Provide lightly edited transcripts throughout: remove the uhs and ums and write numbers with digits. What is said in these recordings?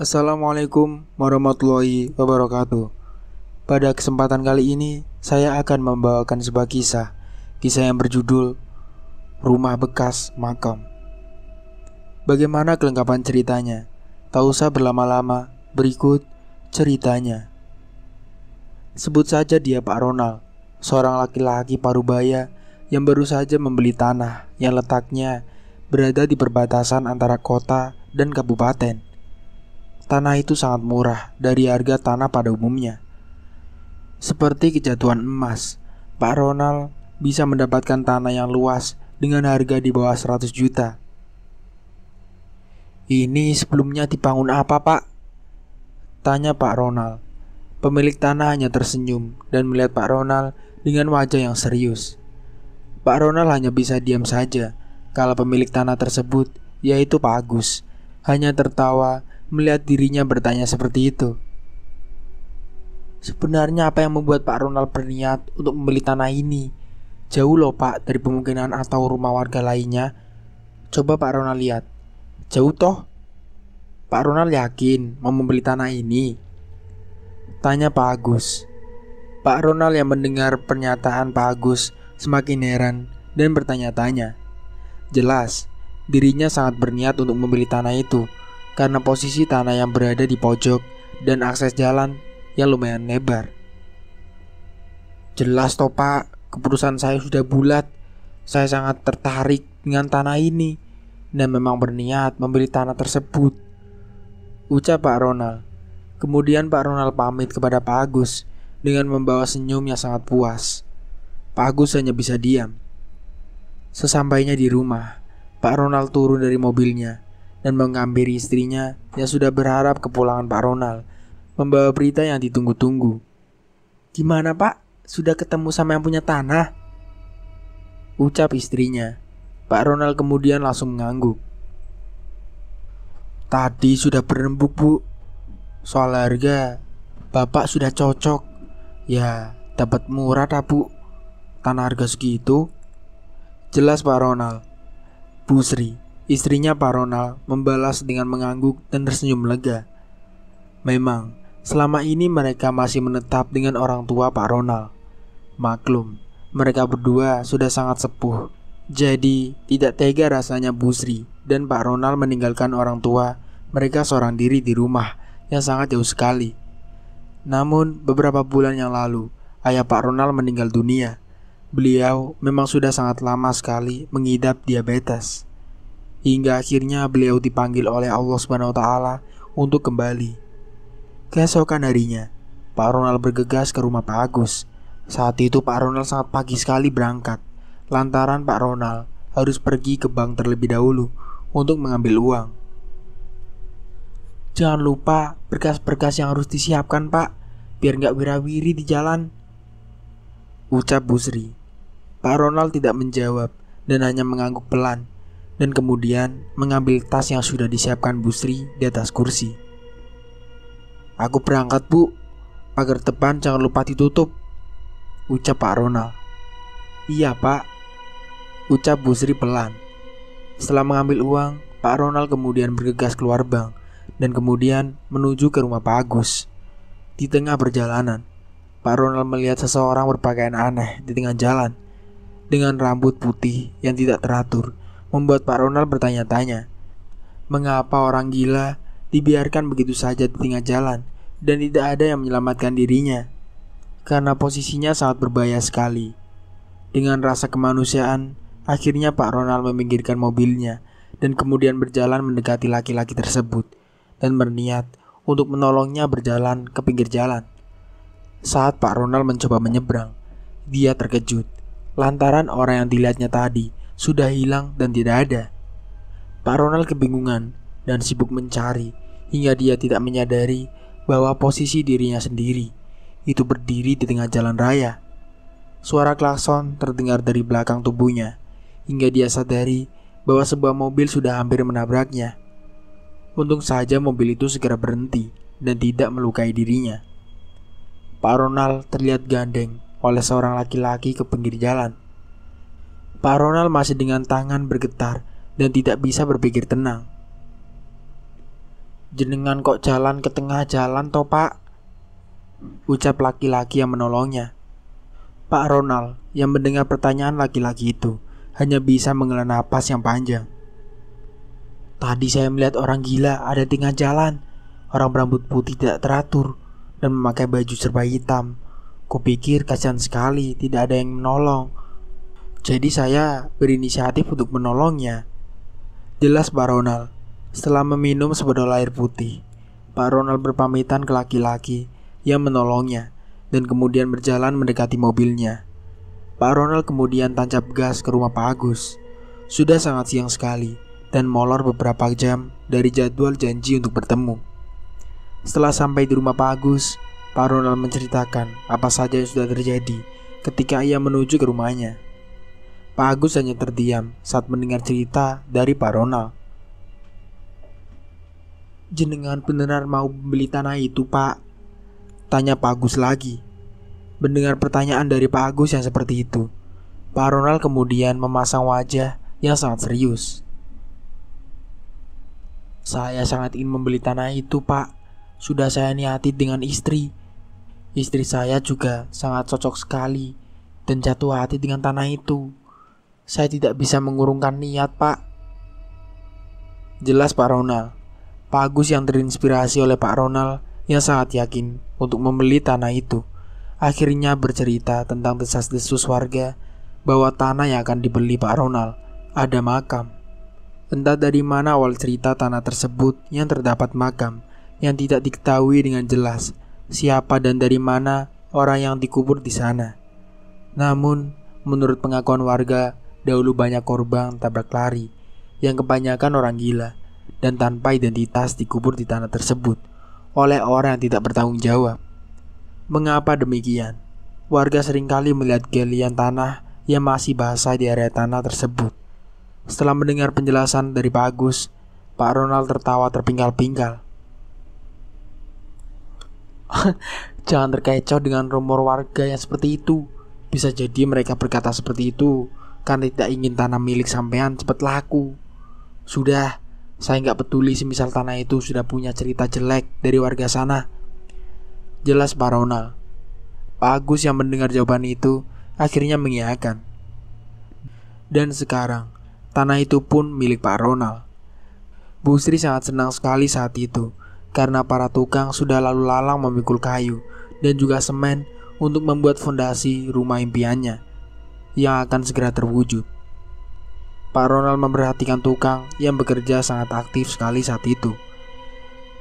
Assalamualaikum warahmatullahi wabarakatuh. Pada kesempatan kali ini, saya akan membawakan sebuah kisah yang berjudul Rumah Bekas Makam. Bagaimana kelengkapan ceritanya? Tak usah berlama-lama, berikut ceritanya. Sebut saja dia Pak Ronald, seorang laki-laki parubaya yang baru saja membeli tanah yang letaknya berada di perbatasan antara kota dan kabupaten. Tanah itu sangat murah dari harga tanah pada umumnya. Seperti kejatuhan emas, Pak Ronald bisa mendapatkan tanah yang luas dengan harga di bawah 100 juta. "Ini sebelumnya dibangun apa, Pak?" tanya Pak Ronald. Pemilik tanah hanya tersenyum dan melihat Pak Ronald dengan wajah yang serius. Pak Ronald hanya bisa diam saja kalau pemilik tanah tersebut, yaitu Pak Agus, hanya tertawa melihat dirinya bertanya seperti itu. Sebenarnya apa yang membuat Pak Ronald berniat untuk membeli tanah ini? Jauh loh Pak dari pemukiman atau rumah warga lainnya. Coba Pak Ronald lihat. Jauh toh? Pak Ronald yakin mau membeli tanah ini? Tanya Pak Agus. Pak Ronald yang mendengar pernyataan Pak Agus semakin heran dan bertanya-tanya. Jelas, dirinya sangat berniat untuk membeli tanah itu karena posisi tanah yang berada di pojok dan akses jalan yang lumayan lebar. Jelas toh Pak, keputusan saya sudah bulat. Saya sangat tertarik dengan tanah ini dan memang berniat membeli tanah tersebut, ucap Pak Ronald. Kemudian Pak Ronald pamit kepada Pak Agus dengan membawa senyum yang sangat puas. Pak Agus hanya bisa diam. Sesampainya di rumah, Pak Ronald turun dari mobilnya dan menghampiri istrinya yang sudah berharap kepulangan Pak Ronald, membawa berita yang ditunggu-tunggu. "Gimana Pak? Sudah ketemu sama yang punya tanah?" ucap istrinya. Pak Ronald kemudian langsung mengangguk. "Tadi sudah berembuk Bu. Soal harga, Bapak sudah cocok. Ya, dapat murah dah Bu. Tanah harga segitu," jelas Pak Ronald. Bu Sri, istrinya Pak Ronald, membalas dengan mengangguk dan tersenyum lega. Memang, selama ini mereka masih menetap dengan orang tua Pak Ronald. Maklum, mereka berdua sudah sangat sepuh. Jadi, tidak tega rasanya Bu Sri dan Pak Ronald meninggalkan orang tua mereka seorang diri di rumah yang sangat jauh sekali. Namun, beberapa bulan yang lalu, ayah Pak Ronald meninggal dunia. Beliau memang sudah sangat lama sekali mengidap diabetes. Hingga akhirnya beliau dipanggil oleh Allah SWT untuk kembali. Keesokan harinya, Pak Ronald bergegas ke rumah Pak Agus. Saat itu Pak Ronald sangat pagi sekali berangkat, lantaran Pak Ronald harus pergi ke bank terlebih dahulu untuk mengambil uang. "Jangan lupa berkas-berkas yang harus disiapkan Pak, biar gak wirawiri di jalan," ucap Bu Sri. Pak Ronald tidak menjawab dan hanya mengangguk pelan, dan kemudian mengambil tas yang sudah disiapkan Bu Sri di atas kursi. "Aku berangkat Bu, pagar depan jangan lupa ditutup," ucap Pak Ronald. "Iya Pak," ucap Bu Sri pelan. Setelah mengambil uang, Pak Ronald kemudian bergegas keluar bank dan kemudian menuju ke rumah Pak Agus. Di tengah perjalanan, Pak Ronald melihat seseorang berpakaian aneh di tengah jalan dengan rambut putih yang tidak teratur, membuat Pak Ronald bertanya-tanya, mengapa orang gila dibiarkan begitu saja di tengah jalan dan tidak ada yang menyelamatkan dirinya, karena posisinya sangat berbahaya sekali. Dengan rasa kemanusiaan, akhirnya Pak Ronald meminggirkan mobilnya dan kemudian berjalan mendekati laki-laki tersebut dan berniat untuk menolongnya berjalan ke pinggir jalan. Saat Pak Ronald mencoba menyeberang, dia terkejut lantaran orang yang dilihatnya tadi sudah hilang dan tidak ada. Pak Ronald kebingungan dan sibuk mencari hingga dia tidak menyadari bahwa posisi dirinya sendiri itu berdiri di tengah jalan raya. Suara klakson terdengar dari belakang tubuhnya hingga dia sadari bahwa sebuah mobil sudah hampir menabraknya. Untung saja mobil itu segera berhenti dan tidak melukai dirinya. Pak Ronald terlihat gandeng oleh seorang laki-laki ke pinggir jalan. Pak Ronald masih dengan tangan bergetar dan tidak bisa berpikir tenang. Jenengan kok jalan ke tengah jalan toh pak? Ucap laki-laki yang menolongnya. Pak Ronald yang mendengar pertanyaan laki-laki itu hanya bisa menghela napas yang panjang. Tadi saya melihat orang gila ada di tengah jalan. Orang berambut putih tidak teratur dan memakai baju serba hitam. Kupikir kasihan sekali tidak ada yang menolong. Jadi saya berinisiatif untuk menolongnya. Jelas Pak Ronald. Setelah meminum sebotol air putih, Pak Ronald berpamitan ke laki-laki yang menolongnya dan kemudian berjalan mendekati mobilnya. Pak Ronald kemudian tancap gas ke rumah Pak Agus. Sudah sangat siang sekali dan molor beberapa jam dari jadwal janji untuk bertemu. Setelah sampai di rumah Pak Agus, Pak Ronald menceritakan apa saja yang sudah terjadi ketika ia menuju ke rumahnya. Pak Agus hanya terdiam saat mendengar cerita dari Pak Ronald. Jenengan beneran mau beli tanah itu pak? Tanya Pak Agus lagi. Mendengar pertanyaan dari Pak Agus yang seperti itu, Pak Ronald kemudian memasang wajah yang sangat serius. Saya sangat ingin membeli tanah itu pak. Sudah saya niati dengan istri. Istri saya juga sangat cocok sekali dan jatuh hati dengan tanah itu. Saya tidak bisa mengurungkan niat pak. Jelas Pak Ronald. Pak Agus yang terinspirasi oleh Pak Ronald yang sangat yakin untuk membeli tanah itu akhirnya bercerita tentang desas-desus warga bahwa tanah yang akan dibeli Pak Ronald ada makam. Entah dari mana awal cerita tanah tersebut yang terdapat makam yang tidak diketahui dengan jelas siapa dan dari mana orang yang dikubur di sana. Namun, menurut pengakuan warga, dahulu banyak korban tabrak lari yang kebanyakan orang gila dan tanpa identitas dikubur di tanah tersebut oleh orang yang tidak bertanggung jawab. Mengapa demikian? Warga seringkali melihat galian tanah yang masih basah di area tanah tersebut. Setelah mendengar penjelasan dari Pak Agus, Pak Ronald tertawa terpingkal-pingkal. Jangan terkecoh dengan rumor warga yang seperti itu. Bisa jadi mereka berkata seperti itu karena tidak ingin tanah milik sampean cepat laku. Sudah, saya nggak peduli semisal tanah itu sudah punya cerita jelek dari warga sana. Jelas Pak Ronald. Pak Agus yang mendengar jawaban itu akhirnya mengiyakan. Dan sekarang tanah itu pun milik Pak Ronald. Bu Sri sangat senang sekali saat itu karena para tukang sudah lalu lalang memikul kayu dan juga semen untuk membuat fondasi rumah impiannya yang akan segera terwujud. Pak Ronald memperhatikan tukang yang bekerja sangat aktif sekali saat itu.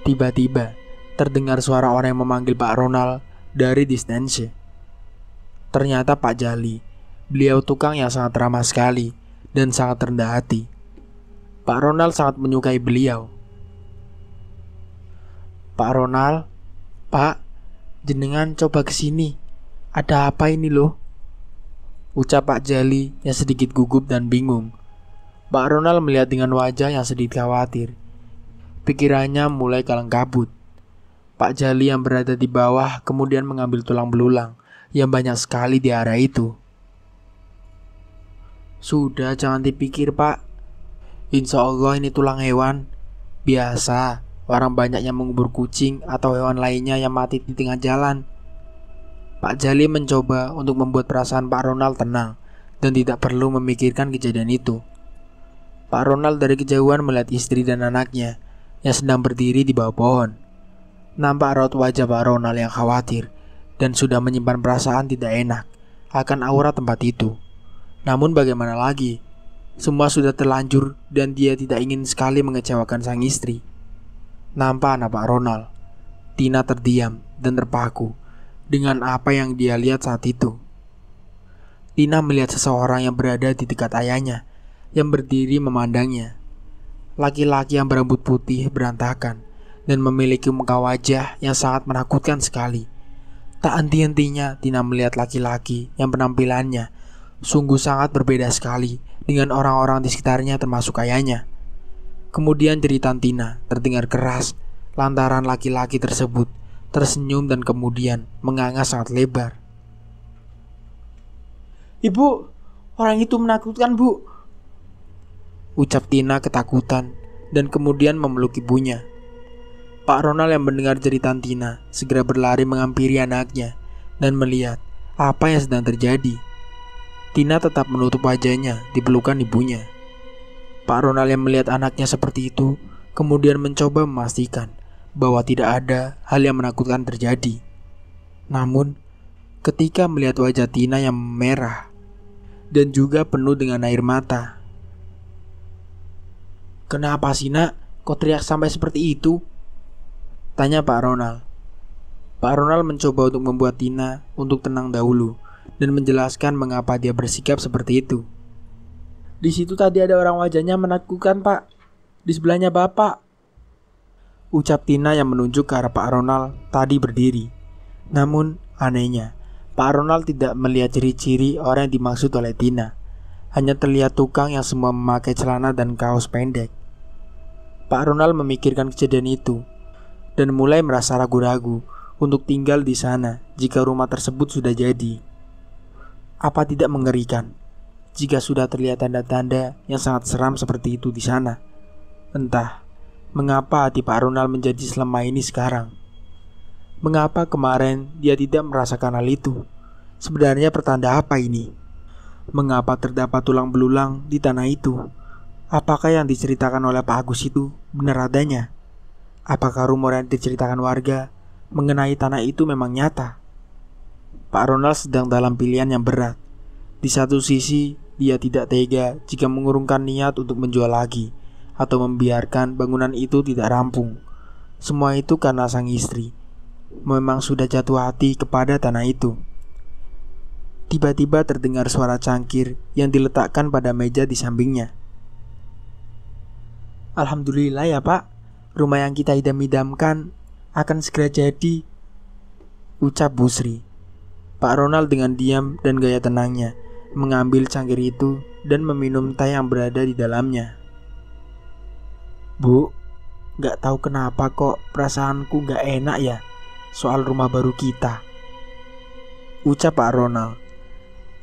Tiba-tiba terdengar suara orang yang memanggil Pak Ronald dari distance. Ternyata Pak Jali. Beliau tukang yang sangat ramah sekali dan sangat rendah hati. Pak Ronald sangat menyukai beliau. Pak Ronald, Pak, jenengan coba kesini. Ada apa ini loh? Ucap Pak Jali yang sedikit gugup dan bingung. Pak Ronald melihat dengan wajah yang sedikit khawatir. Pikirannya mulai kalang kabut. Pak Jali yang berada di bawah kemudian mengambil tulang belulang yang banyak sekali di area itu. Sudah, jangan dipikir pak. Insya Allah ini tulang hewan. Biasa, orang banyak yang mengubur kucing atau hewan lainnya yang mati di tengah jalan. Pak Jali mencoba untuk membuat perasaan Pak Ronald tenang dan tidak perlu memikirkan kejadian itu. Pak Ronald dari kejauhan melihat istri dan anaknya yang sedang berdiri di bawah pohon. Nampak raut wajah Pak Ronald yang khawatir dan sudah menyimpan perasaan tidak enak akan aura tempat itu. Namun bagaimana lagi? Semua sudah terlanjur dan dia tidak ingin sekali mengecewakan sang istri. Nampak anak Pak Ronald. Tina terdiam dan terpaku dengan apa yang dia lihat saat itu. Tina melihat seseorang yang berada di dekat ayahnya yang berdiri memandangnya. Laki-laki yang berambut putih berantakan dan memiliki muka wajah yang sangat menakutkan sekali. Tak henti-hentinya Tina melihat laki-laki yang penampilannya sungguh sangat berbeda sekali dengan orang-orang di sekitarnya termasuk ayahnya. Kemudian jeritan Tina terdengar keras lantaran laki-laki tersebut tersenyum dan kemudian menganga sangat lebar. Ibu, orang itu menakutkan bu, ucap Tina ketakutan dan kemudian memeluk ibunya. Pak Ronald yang mendengar jeritan Tina segera berlari menghampiri anaknya dan melihat apa yang sedang terjadi. Tina tetap menutup wajahnya di pelukan ibunya. Pak Ronald yang melihat anaknya seperti itu kemudian mencoba memastikan bahwa tidak ada hal yang menakutkan terjadi. Namun, ketika melihat wajah Tina yang merah dan juga penuh dengan air mata. "Kenapa sih nak? Kok teriak sampai seperti itu?" tanya Pak Ronald. Pak Ronald mencoba untuk membuat Tina untuk tenang dahulu dan menjelaskan mengapa dia bersikap seperti itu. "Di situ tadi ada orang wajahnya menakutkan, Pak. Di sebelahnya Bapak," ucap Tina yang menunjuk ke arah Pak Ronald tadi berdiri. Namun anehnya, Pak Ronald tidak melihat ciri-ciri orang yang dimaksud oleh Tina. Hanya terlihat tukang yang semua memakai celana dan kaos pendek. Pak Ronald memikirkan kejadian itu dan mulai merasa ragu-ragu untuk tinggal di sana jika rumah tersebut sudah jadi. Apa tidak mengerikan jika sudah terlihat tanda-tanda yang sangat seram seperti itu di sana? Entah mengapa hati Pak Ronald menjadi selemah ini sekarang. Mengapa kemarin dia tidak merasakan hal itu? Sebenarnya pertanda apa ini? Mengapa terdapat tulang belulang di tanah itu? Apakah yang diceritakan oleh Pak Agus itu benar adanya? Apakah rumor yang diceritakan warga mengenai tanah itu memang nyata? Pak Ronald sedang dalam pilihan yang berat. Di satu sisi, dia tidak tega jika mengurungkan niat untuk menjual lagi atau membiarkan bangunan itu tidak rampung. Semua itu karena sang istri memang sudah jatuh hati kepada tanah itu. Tiba-tiba terdengar suara cangkir yang diletakkan pada meja di sampingnya. "Alhamdulillah ya Pak, rumah yang kita idam-idamkan akan segera jadi," ucap Bu Sri. Pak Ronald dengan diam dan gaya tenangnya mengambil cangkir itu dan meminum teh yang berada di dalamnya. "Bu, gak tahu kenapa kok perasaanku gak enak ya soal rumah baru kita," ucap Pak Ronald.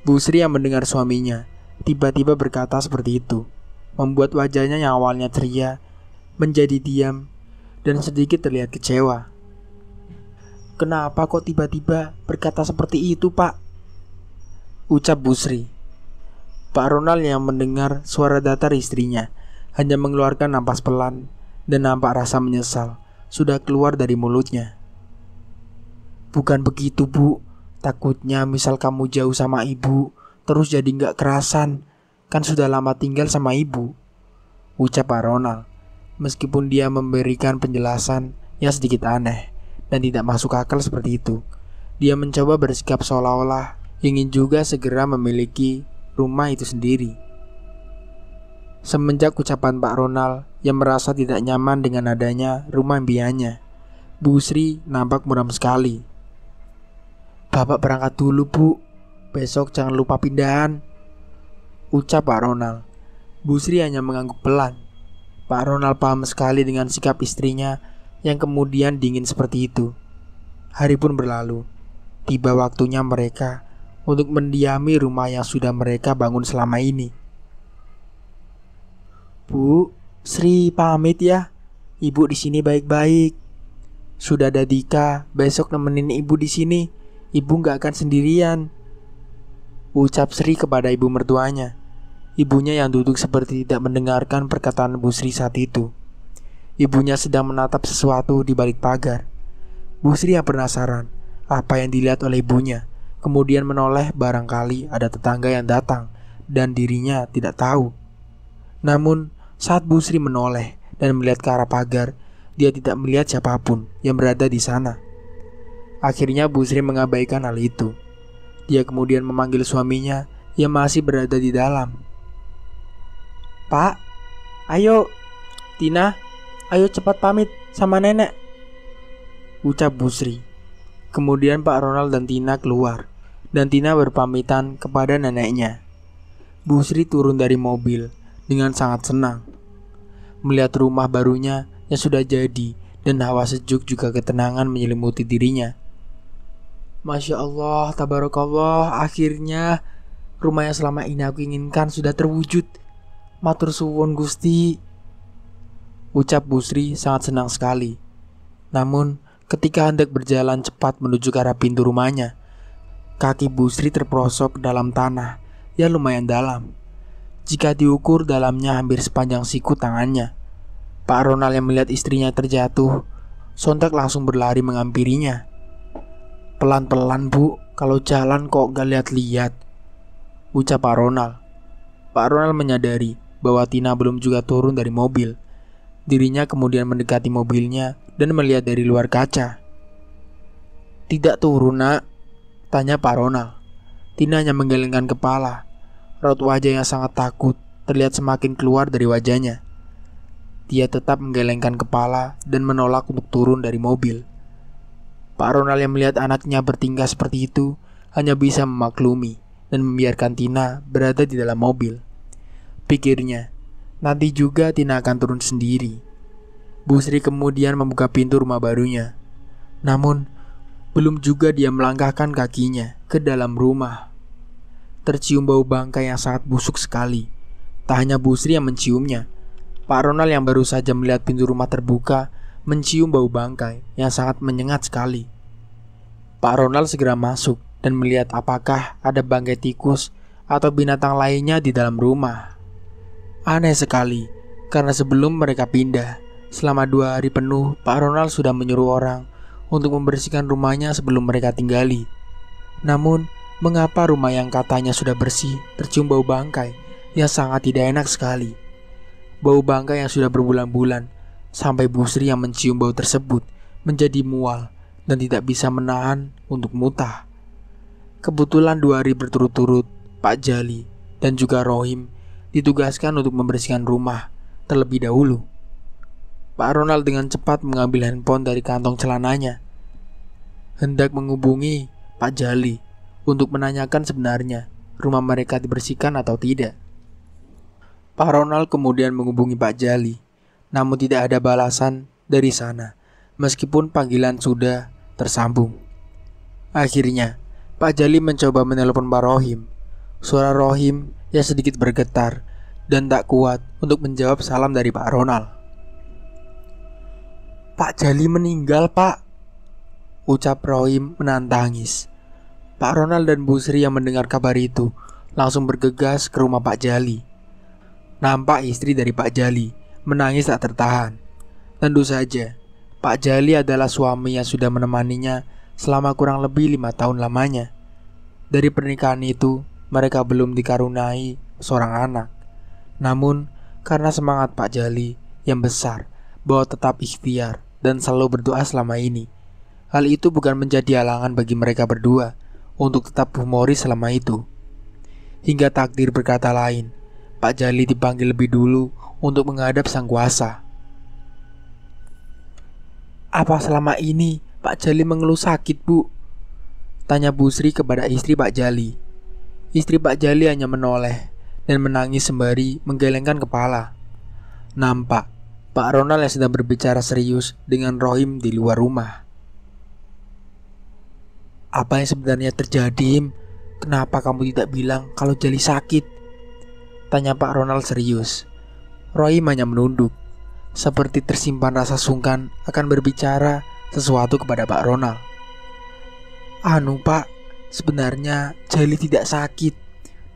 Bu Sri yang mendengar suaminya tiba-tiba berkata seperti itu membuat wajahnya yang awalnya ceria menjadi diam dan sedikit terlihat kecewa. "Kenapa kok tiba-tiba berkata seperti itu, Pak?" ucap Bu Sri. Pak Ronald yang mendengar suara datar istrinya hanya mengeluarkan napas pelan dan nampak rasa menyesal sudah keluar dari mulutnya. "Bukan begitu, Bu. Takutnya misal kamu jauh sama ibu terus jadi gak kerasan. Kan sudah lama tinggal sama ibu," ucap Pak Ronald. Meskipun dia memberikan penjelasan yang sedikit aneh dan tidak masuk akal seperti itu, dia mencoba bersikap seolah-olah ingin juga segera memiliki rumah itu sendiri. Semenjak ucapan Pak Ronald yang merasa tidak nyaman dengan adanya rumah impiannya, Bu Sri nampak muram sekali. "Bapak berangkat dulu, Bu. Besok jangan lupa pindahan," ucap Pak Ronald. Bu Sri hanya mengangguk pelan. Pak Ronald paham sekali dengan sikap istrinya yang kemudian dingin seperti itu. Hari pun berlalu. Tiba waktunya mereka untuk mendiami rumah yang sudah mereka bangun selama ini. "Bu, Sri pamit ya. Ibu di sini baik-baik. Sudah ada Dika, besok nemenin ibu di sini. Ibu gak akan sendirian," ucap Sri kepada ibu mertuanya. Ibunya yang duduk seperti tidak mendengarkan perkataan Bu Sri saat itu. Ibunya sedang menatap sesuatu di balik pagar. Bu Sri yang penasaran apa yang dilihat oleh ibunya, kemudian menoleh barangkali ada tetangga yang datang dan dirinya tidak tahu. Namun saat Bu Sri menoleh dan melihat ke arah pagar, dia tidak melihat siapapun yang berada di sana. Akhirnya Bu Sri mengabaikan hal itu. Dia kemudian memanggil suaminya yang masih berada di dalam. "Pak, ayo, Tina, ayo cepat pamit sama nenek," ucap Bu Sri. Kemudian Pak Ronald dan Tina keluar, dan Tina berpamitan kepada neneknya. Bu Sri turun dari mobil dengan sangat senang melihat rumah barunya yang sudah jadi, dan hawa sejuk juga ketenangan menyelimuti dirinya. "Masya Allah, tabarakallah, akhirnya rumah yang selama ini aku inginkan sudah terwujud. Matur suwun Gusti," ucap Bu Sri sangat senang sekali. Namun, ketika hendak berjalan cepat menuju ke arah pintu rumahnya, kaki Busri terperosok ke dalam tanah yang lumayan dalam. Jika diukur dalamnya hampir sepanjang siku tangannya. Pak Ronald yang melihat istrinya terjatuh, sontak langsung berlari menghampirinya. "Pelan-pelan bu, kalau jalan kok gak lihat-lihat," ucap Pak Ronald. Pak Ronald menyadari bahwa Tina belum juga turun dari mobil. Dirinya kemudian mendekati mobilnya dan melihat dari luar kaca. "Tidak turun nak?" tanya Pak Ronald. Tina hanya menggelengkan kepala. Raut wajah yang sangat takut terlihat semakin keluar dari wajahnya. Dia tetap menggelengkan kepala dan menolak untuk turun dari mobil. Pak Ronald yang melihat anaknya bertingkah seperti itu hanya bisa memaklumi dan membiarkan Tina berada di dalam mobil. Pikirnya, nanti juga Tina akan turun sendiri. Busri kemudian membuka pintu rumah barunya. Namun, belum juga dia melangkahkan kakinya ke dalam rumah, tercium bau bangkai yang sangat busuk sekali. Tak hanya Busri yang menciumnya, Pak Ronald yang baru saja melihat pintu rumah terbuka mencium bau bangkai yang sangat menyengat sekali. Pak Ronald segera masuk dan melihat apakah ada bangkai tikus atau binatang lainnya di dalam rumah. Aneh sekali, karena sebelum mereka pindah, selama 2 hari penuh Pak Ronald sudah menyuruh orang untuk membersihkan rumahnya sebelum mereka tinggali. Namun, mengapa rumah yang katanya sudah bersih tercium bau bangkai yang sangat tidak enak sekali? Bau bangkai yang sudah berbulan-bulan, sampai Busri yang mencium bau tersebut menjadi mual dan tidak bisa menahan untuk muntah. Kebetulan 2 hari berturut-turut Pak Jali dan juga Rohim ditugaskan untuk membersihkan rumah terlebih dahulu. Pak Ronald dengan cepat mengambil handphone dari kantong celananya, hendak menghubungi Pak Jali untuk menanyakan sebenarnya rumah mereka dibersihkan atau tidak. Pak Ronald kemudian menghubungi Pak Jali, namun tidak ada balasan dari sana, meskipun panggilan sudah tersambung. Akhirnya, Pak Jali mencoba menelepon Pak Rohim. Suara Rohim yang sedikit bergetar dan tak kuat untuk menjawab salam dari Pak Ronald. "Pak Jali meninggal, Pak," ucap Rohim menahan tangis. Pak Ronald dan Busri yang mendengar kabar itu langsung bergegas ke rumah Pak Jali. Nampak istri dari Pak Jali menangis tak tertahan. Tentu saja, Pak Jali adalah suami yang sudah menemaninya selama kurang lebih 5 tahun lamanya. Dari pernikahan itu, mereka belum dikaruniai seorang anak. Namun, karena semangat Pak Jali yang besar bahwa tetap ikhtiar dan selalu berdoa selama ini, hal itu bukan menjadi halangan bagi mereka berdua untuk tetap humoris selama itu. Hingga takdir berkata lain, Pak Jali dipanggil lebih dulu untuk menghadap sang kuasa. "Apa selama ini Pak Jali mengeluh sakit, Bu?" tanya Busri kepada istri Pak Jali. Istri Pak Jali hanya menoleh dan menangis sembari menggelengkan kepala. Nampak Pak Ronald yang sedang berbicara serius dengan Rohim di luar rumah. "Apa yang sebenarnya terjadi, Im? Kenapa kamu tidak bilang kalau Jali sakit?" tanya Pak Ronald serius. Rohim hanya menunduk, seperti tersimpan rasa sungkan akan berbicara sesuatu kepada Pak Ronald. Pak, sebenarnya Jali tidak sakit.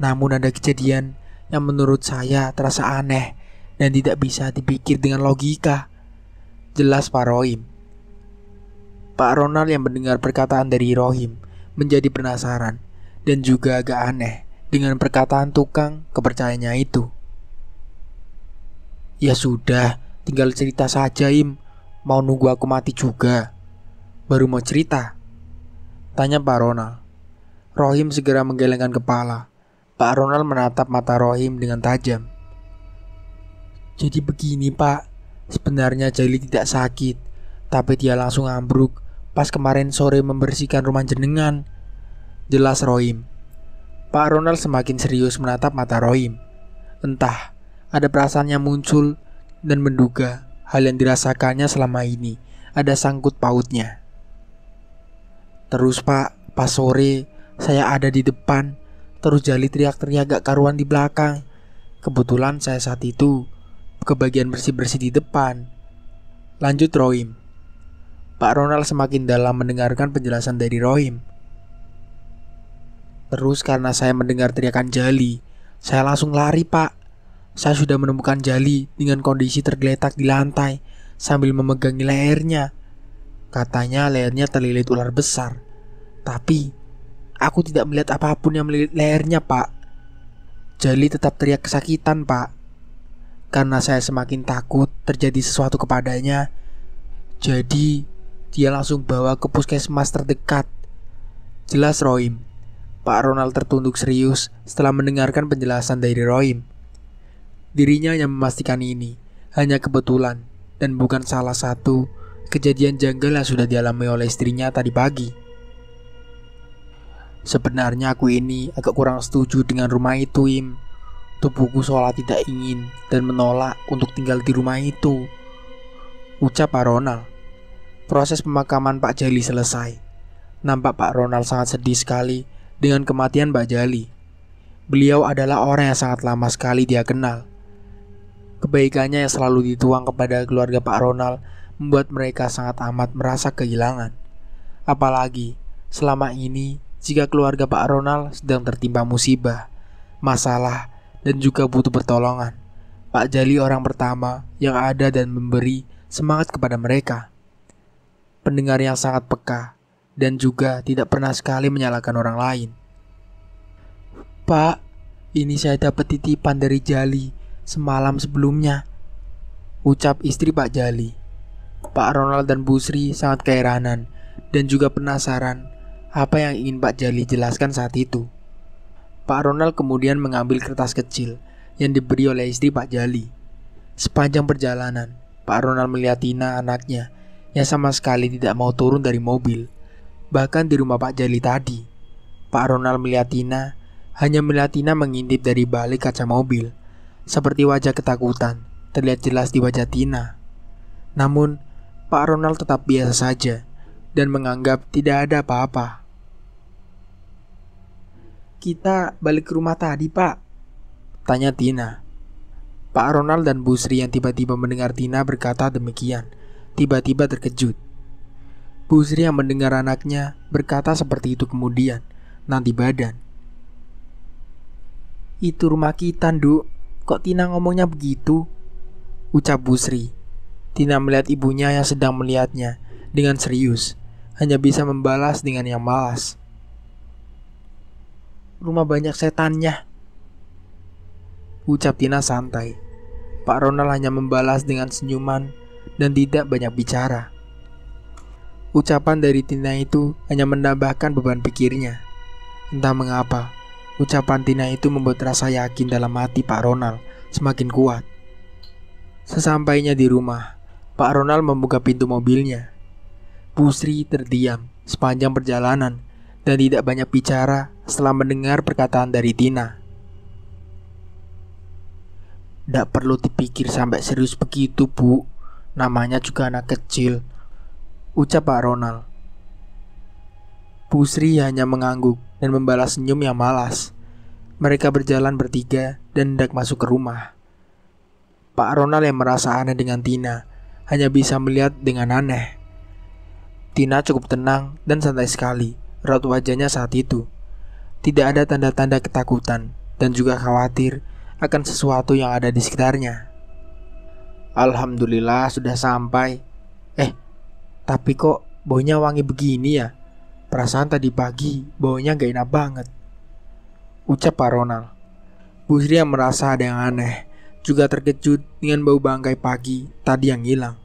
Namun ada kejadian yang menurut saya terasa aneh dan tidak bisa dipikir dengan logika," jelas Pak Rohim. Pak Ronald yang mendengar perkataan dari Rohim menjadi penasaran dan juga agak aneh dengan perkataan tukang kepercayaannya itu. "Ya sudah, tinggal cerita saja, Im. Mau nunggu aku mati juga? Baru mau cerita?" tanya Pak Ronald. Rohim segera menggelengkan kepala. Pak Ronald menatap mata Rohim dengan tajam. "Jadi begini, Pak. Sebenarnya Jali tidak sakit, tapi dia langsung ambruk pas kemarin sore membersihkan rumah jenengan," jelas Rohim. Pak Ronald semakin serius menatap mata Rohim. Entah, ada perasaan yang muncul dan menduga hal yang dirasakannya selama ini ada sangkut pautnya. "Terus Pak, pas sore saya ada di depan, terus Jali teriak-teriak gak karuan di belakang. Kebetulan saya saat itu kebagian bersih-bersih di depan," lanjut Rohim. Pak Ronald semakin dalam mendengarkan penjelasan dari Rohim. Terus karena saya mendengar teriakan Jali, saya langsung lari, Pak. Saya sudah menemukan Jali dengan kondisi tergeletak di lantai sambil memegangi lehernya. Katanya lehernya terlilit ular besar. Tapi aku tidak melihat apapun yang melilit lehernya, Pak. Jali tetap teriak kesakitan, Pak. Karena saya semakin takut terjadi sesuatu kepadanya, jadi dia langsung bawa ke puskesmas terdekat. Jelas Rohim. Pak Ronald tertunduk serius setelah mendengarkan penjelasan dari Rohim. Dirinya yang memastikan ini hanya kebetulan dan bukan salah satu kejadian janggal yang sudah dialami oleh istrinya tadi pagi. Sebenarnya aku ini agak kurang setuju dengan rumah itu, Im. Tubuhku seolah tidak ingin dan menolak untuk tinggal di rumah itu, ucap Pak Ronald. Proses pemakaman Pak Jali selesai. Nampak Pak Ronald sangat sedih sekali dengan kematian Mbak Jali. Beliau adalah orang yang sangat lama sekali dia kenal. Kebaikannya yang selalu dituang kepada keluarga Pak Ronald membuat mereka sangat amat merasa kehilangan. Apalagi selama ini jika keluarga Pak Ronald sedang tertimpa musibah, masalah, dan juga butuh pertolongan, Pak Jali orang pertama yang ada dan memberi semangat kepada mereka. Pendengar yang sangat peka dan juga tidak pernah sekali menyalahkan orang lain. Pak, ini saya dapat titipan dari Jali semalam sebelumnya, ucap istri Pak Jali. Pak Ronald dan Bu Sri sangat keheranan dan juga penasaran apa yang ingin Pak Jali jelaskan saat itu. Pak Ronald kemudian mengambil kertas kecil yang diberi oleh istri Pak Jali. Sepanjang perjalanan, Pak Ronald melihat Tina, anaknya, yang sama sekali tidak mau turun dari mobil. Bahkan di rumah Pak Jali tadi, Pak Ronald melihat Tina, hanya melihat Tina mengintip dari balik kaca mobil. Seperti wajah ketakutan terlihat jelas di wajah Tina. Namun, Pak Ronald tetap biasa saja dan menganggap tidak ada apa-apa. Kita balik ke rumah tadi, Pak, tanya Tina. Pak Ronald dan Bu Sri yang tiba-tiba mendengar Tina berkata demikian, tiba-tiba terkejut. Bu Sri yang mendengar anaknya berkata seperti itu kemudian nanti badan. Itu rumah kita, Nduk. Kok Tina ngomongnya begitu? Ucap Bu Sri. Tina melihat ibunya yang sedang melihatnya dengan serius, hanya bisa membalas dengan yang malas. Rumah banyak setannya, ucap Tina santai. Pak Ronald hanya membalas dengan senyuman dan tidak banyak bicara. Ucapan dari Tina itu hanya menambahkan beban pikirnya. Entah mengapa, ucapan Tina itu membuat rasa yakin dalam hati Pak Ronald semakin kuat. Sesampainya di rumah, Pak Ronald membuka pintu mobilnya. Bu Sri terdiam sepanjang perjalanan dan tidak banyak bicara setelah mendengar perkataan dari Tina. "Nggak perlu dipikir sampai serius begitu, Bu. Namanya juga anak kecil," ucap Pak Ronald. Bu Sri hanya mengangguk dan membalas senyum yang malas. Mereka berjalan bertiga dan hendak masuk ke rumah. Pak Ronald yang merasa aneh dengan Tina hanya bisa melihat dengan aneh. Tina cukup tenang dan santai sekali raut wajahnya saat itu. Tidak ada tanda-tanda ketakutan dan juga khawatir akan sesuatu yang ada di sekitarnya. Alhamdulillah sudah sampai. Tapi kok baunya wangi begini ya? Perasaan tadi pagi baunya gak enak banget, ucap Pak Ronald. Bu Sri yang merasa ada yang aneh juga terkejut dengan bau bangkai pagi tadi yang hilang.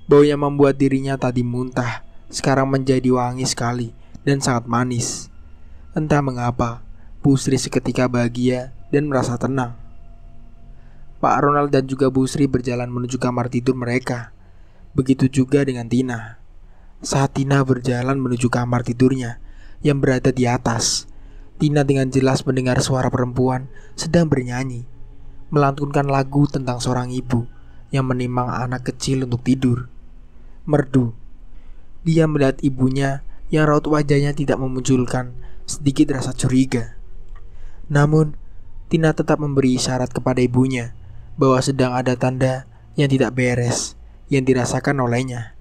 Bau yang membuat dirinya tadi muntah sekarang menjadi wangi sekali dan sangat manis. Entah mengapa, Bu Sri seketika bahagia dan merasa tenang. Pak Ronald dan juga Bu Sri berjalan menuju kamar tidur mereka. Begitu juga dengan Tina. Saat Tina berjalan menuju kamar tidurnya yang berada di atas, Tina dengan jelas mendengar suara perempuan sedang bernyanyi, melantunkan lagu tentang seorang ibu yang menimang anak kecil untuk tidur. Merdu. Dia melihat ibunya yang raut wajahnya tidak memunculkan sedikit rasa curiga. Namun, Tina tetap memberi isyarat kepada ibunya bahwa sedang ada tanda yang tidak beres yang dirasakan olehnya.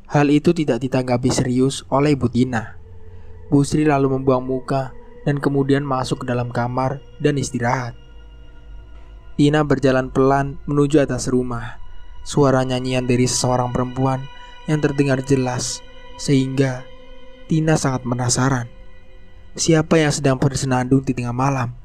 Hal itu tidak ditanggapi serius oleh Ibu Tina. Bu Sri lalu membuang muka dan kemudian masuk ke dalam kamar dan istirahat. Tina berjalan pelan menuju atas rumah. Suara nyanyian dari seseorang perempuan yang terdengar jelas, sehingga Tina sangat penasaran. Siapa yang sedang bersenandung di tengah malam?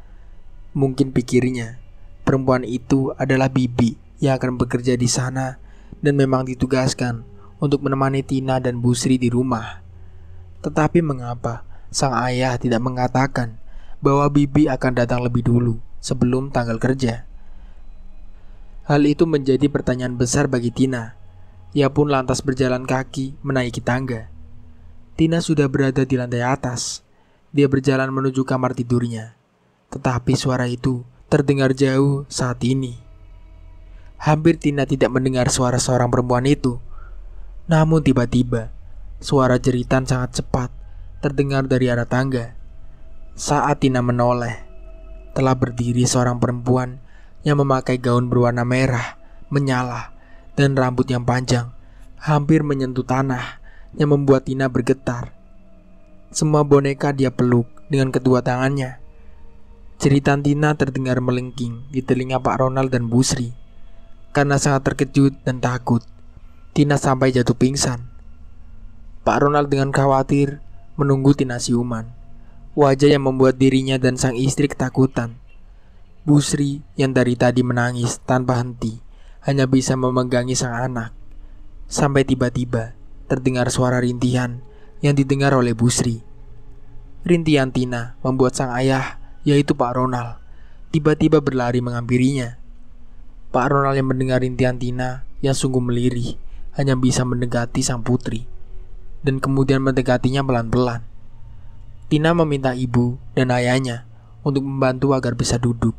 Mungkin pikirnya, perempuan itu adalah Bibi yang akan bekerja di sana dan memang ditugaskan untuk menemani Tina dan Bu Sri di rumah. Tetapi mengapa sang ayah tidak mengatakan bahwa Bibi akan datang lebih dulu sebelum tanggal kerja? Hal itu menjadi pertanyaan besar bagi Tina. Ia pun lantas berjalan kaki menaiki tangga. Tina sudah berada di lantai atas. Dia berjalan menuju kamar tidurnya. Tetapi suara itu terdengar jauh saat ini. Hampir Tina tidak mendengar suara seorang perempuan itu. Namun tiba-tiba suara jeritan sangat cepat terdengar dari arah tangga. Saat Tina menoleh, telah berdiri seorang perempuan yang memakai gaun berwarna merah, menyala, dan rambut yang panjang, hampir menyentuh tanah yang membuat Tina bergetar. Semua boneka dia peluk dengan kedua tangannya. Jeritan Tina terdengar melengking di telinga Pak Ronald dan Bu Sri. Karena sangat terkejut dan takut, Tina sampai jatuh pingsan. Pak Ronald dengan khawatir menunggu Tina siuman, wajah yang membuat dirinya dan sang istri ketakutan. Bu Sri yang dari tadi menangis tanpa henti hanya bisa memegangi sang anak. Sampai tiba-tiba terdengar suara rintihan yang didengar oleh Bu Sri. Rintihan Tina membuat sang ayah, yaitu Pak Ronald, tiba-tiba berlari menghampirinya. Pak Ronald yang mendengar rintihan Tina yang sungguh melirih hanya bisa mendekati sang putri dan kemudian mendekatinya pelan-pelan. Tina meminta ibu dan ayahnya untuk membantu agar bisa duduk.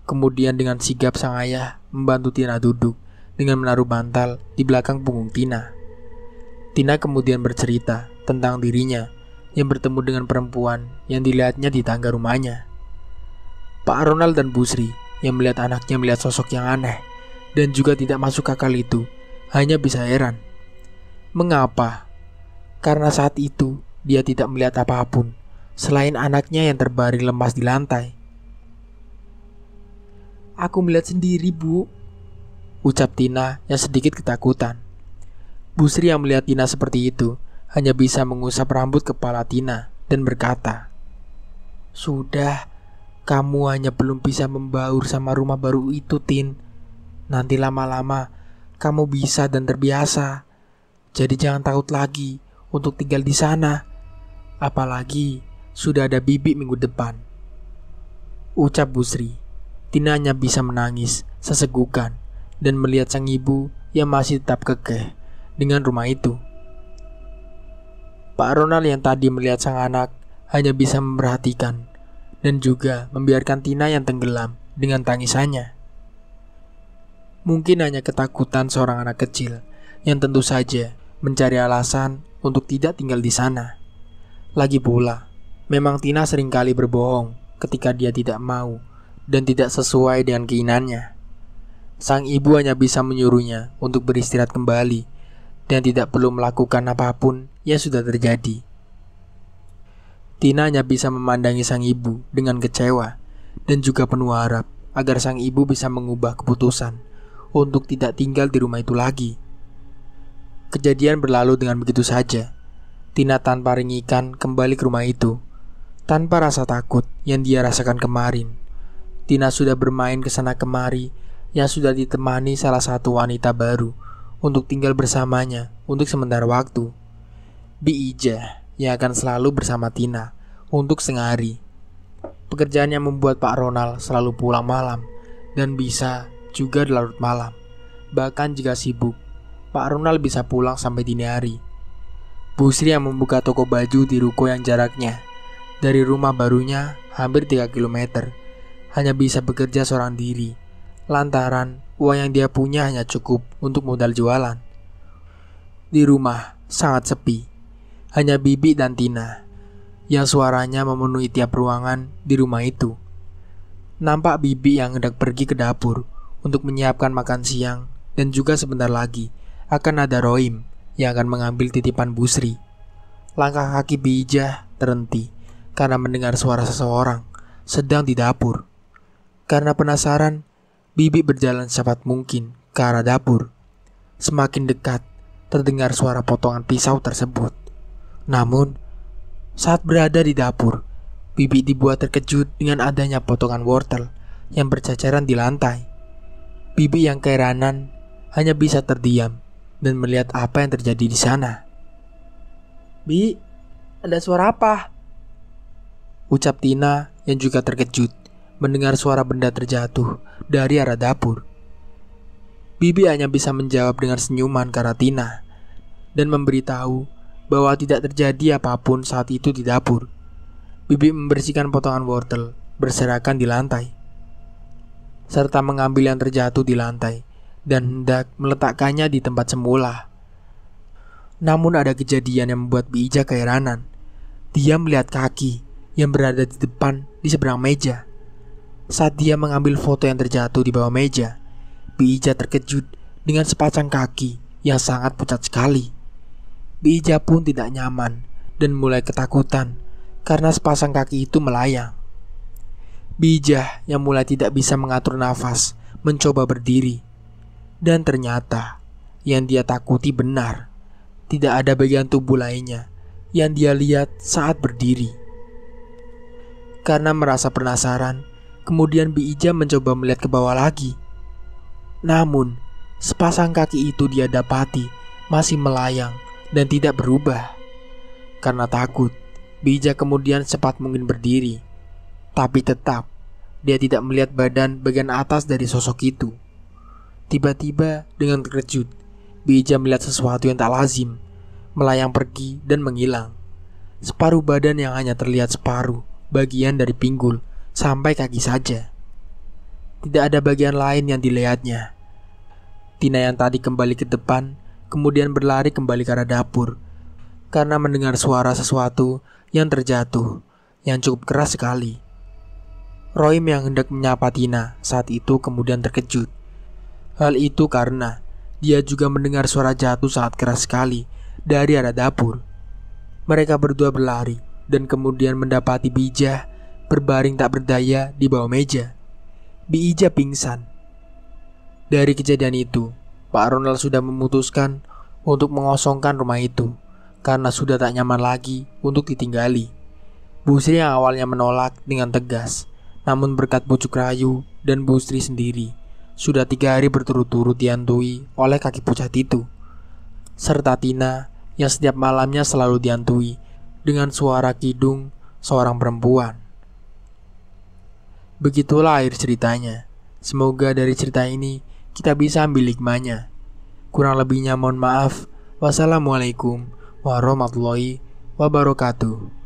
Kemudian dengan sigap sang ayah membantu Tina duduk dengan menaruh bantal di belakang punggung Tina. Tina kemudian bercerita tentang dirinya yang bertemu dengan perempuan yang dilihatnya di tangga rumahnya. Pak Ronald dan Bu Sri yang melihat anaknya melihat sosok yang aneh dan juga tidak masuk akal itu hanya bisa heran. Mengapa? Karena saat itu dia tidak melihat apapun selain anaknya yang terbaring lemas di lantai. "Aku melihat sendiri, Bu," ucap Tina yang sedikit ketakutan. Bu Sri yang melihat Tina seperti itu hanya bisa mengusap rambut kepala Tina dan berkata, "Sudah, kamu hanya belum bisa membaur sama rumah baru itu, Tin. Nanti lama-lama kamu bisa dan terbiasa. Jadi jangan takut lagi untuk tinggal di sana. Apalagi sudah ada Bibi minggu depan," ucap Bu Sri. Tina hanya bisa menangis sesegukan dan melihat sang ibu yang masih tetap kekeh dengan rumah itu. Pak Ronald yang tadi melihat sang anak hanya bisa memperhatikan dan juga membiarkan Tina yang tenggelam dengan tangisannya. Mungkin hanya ketakutan seorang anak kecil yang tentu saja mencari alasan untuk tidak tinggal di sana. Lagi pula, memang Tina seringkali berbohong ketika dia tidak mau dan tidak sesuai dengan keinginannya. Sang ibu hanya bisa menyuruhnya untuk beristirahat kembali dan tidak perlu melakukan apapun yang sudah terjadi. Tina hanya bisa memandangi sang ibu dengan kecewa dan juga penuh harap agar sang ibu bisa mengubah keputusan untuk tidak tinggal di rumah itu lagi. Kejadian berlalu dengan begitu saja. Tina tanpa ringikan kembali ke rumah itu, tanpa rasa takut yang dia rasakan kemarin. Tina sudah bermain ke sana kemari yang sudah ditemani salah satu wanita baru untuk tinggal bersamanya untuk sementara waktu. Bi Ija yang akan selalu bersama Tina untuk setengah hari. Pekerjaan yang membuat Pak Ronald selalu pulang malam dan bisa juga larut malam. Bahkan jika sibuk, Pak Ronald bisa pulang sampai dini hari. Bu Sri yang membuka toko baju di ruko yang jaraknya dari rumah barunya hampir 3 km hanya bisa bekerja seorang diri lantaran uang yang dia punya hanya cukup untuk modal jualan. Di rumah sangat sepi, hanya Bibi dan Tina yang suaranya memenuhi tiap ruangan di rumah itu. Nampak Bibi yang hendak pergi ke dapur untuk menyiapkan makan siang dan juga sebentar lagi akan ada Rohim yang akan mengambil titipan Bu Sri. Langkah kaki Bija terhenti karena mendengar suara seseorang sedang di dapur. Karena penasaran, Bibi berjalan secepat mungkin ke arah dapur. Semakin dekat, terdengar suara potongan pisau tersebut. Namun, saat berada di dapur, Bibi dibuat terkejut dengan adanya potongan wortel yang berceceran di lantai. Bibi yang keheranan hanya bisa terdiam dan melihat apa yang terjadi di sana. Bi, ada suara apa? Ucap Tina yang juga terkejut mendengar suara benda terjatuh dari arah dapur. Bibi hanya bisa menjawab dengan senyuman ke arah Tina dan memberitahu bahwa tidak terjadi apapun saat itu di dapur. Bibi membersihkan potongan wortel berserakan di lantai, serta mengambil yang terjatuh di lantai dan hendak meletakkannya di tempat semula. Namun ada kejadian yang membuat Bija keheranan. Dia melihat kaki yang berada di depan di seberang meja. Saat dia mengambil foto yang terjatuh di bawah meja, Bija terkejut dengan sepasang kaki yang sangat pucat sekali. Bija pun tidak nyaman dan mulai ketakutan karena sepasang kaki itu melayang. Bija yang mulai tidak bisa mengatur nafas mencoba berdiri. Dan ternyata yang dia takuti benar. Tidak ada bagian tubuh lainnya yang dia lihat saat berdiri. Karena merasa penasaran, kemudian Bija mencoba melihat ke bawah lagi. Namun, sepasang kaki itu dia dapati masih melayang dan tidak berubah. Karena takut, Bija kemudian cepat mungkin berdiri. Tapi tetap, dia tidak melihat bagian atas dari sosok itu. Tiba-tiba dengan terkejut, Bija melihat sesuatu yang tak lazim, melayang pergi dan menghilang. Separuh badan yang hanya terlihat separuh bagian dari pinggul sampai kaki saja. Tidak ada bagian lain yang dilihatnya. Tina yang tadi kembali ke depan kemudian berlari kembali ke arah dapur karena mendengar suara sesuatu yang terjatuh yang cukup keras sekali. Roim yang hendak menyapa Tina saat itu kemudian terkejut. Hal itu karena dia juga mendengar suara jatuh sangat keras sekali dari arah dapur. Mereka berdua berlari dan kemudian mendapati Bija berbaring tak berdaya di bawah meja. Bija pingsan. Dari kejadian itu, Pak Ronald sudah memutuskan untuk mengosongkan rumah itu karena sudah tak nyaman lagi untuk ditinggali. Bu Sri yang awalnya menolak dengan tegas, namun berkat bujuk rayu dan Bu Sri sendiri, sudah 3 hari berturut-turut dihantui oleh kaki pucat itu. Serta Tina yang setiap malamnya selalu dihantui dengan suara kidung seorang perempuan. Begitulah akhir ceritanya. Semoga dari cerita ini kita bisa ambil hikmahnya. Kurang lebihnya mohon maaf. Wassalamualaikum warahmatullahi wabarakatuh.